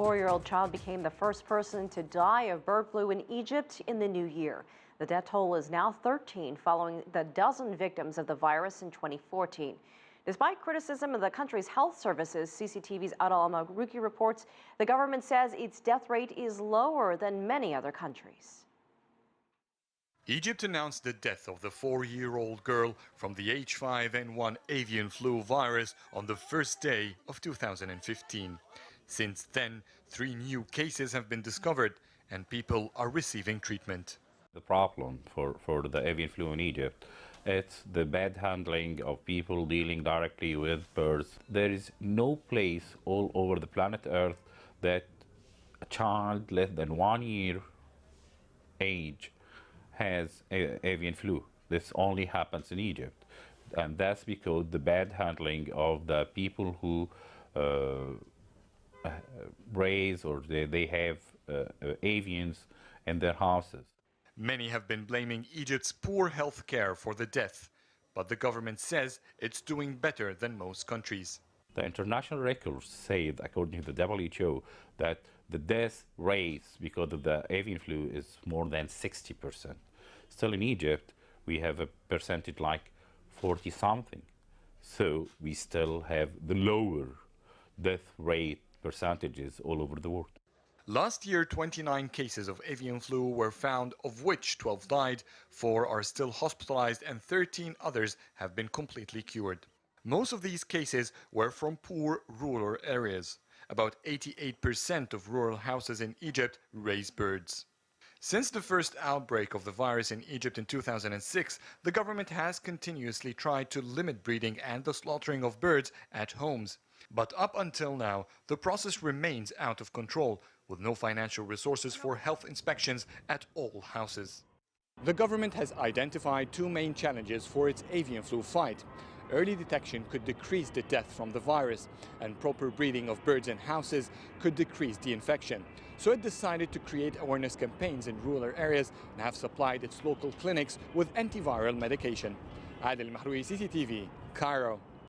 4-year-old child became the first person to die of bird flu in Egypt in the new year. The death toll is now 13, following the dozen victims of the virus in 2014. Despite criticism of the country's health services, CCTV's Adel Mahrouky reports the government says its death rate is lower than many other countries. Egypt announced the death of the 4-year-old girl from the H5N1 avian flu virus on the first day of 2015. Since then, 3 new cases have been discovered and people are receiving treatment. The problem for the avian flu in Egypt, it's the bad handling of people dealing directly with birds. There is no place all over the planet Earth that a child less than 1 year age has avian flu. This only happens in Egypt, and that's because the bad handling of the people who raise or they have avians in their houses. Many have been blaming Egypt's poor health care for the death, but the government says it's doing better than most countries. The international records say, according to the WHO, that the death rate because of the avian flu is more than 60%. Still in Egypt, we have a percentage like 40-something. So we still have the lower death rate percentages all over the world. Last year, 29 cases of avian flu were found, of which 12 died, 4 are still hospitalized, and 13 others have been completely cured. Most of these cases were from poor rural areas. About 88% of rural houses in Egypt raise birds. Since the first outbreak of the virus in Egypt in 2006, the government has continuously tried to limit breeding and the slaughtering of birds at homes. But up until now, the process remains out of control, with no financial resources for health inspections at all houses. The government has identified 2 main challenges for its avian flu fight. Early detection could decrease the death from the virus, and proper breeding of birds in houses could decrease the infection. So it decided to create awareness campaigns in rural areas and have supplied its local clinics with antiviral medication. Adel, Mahrouky, CCTV, Cairo.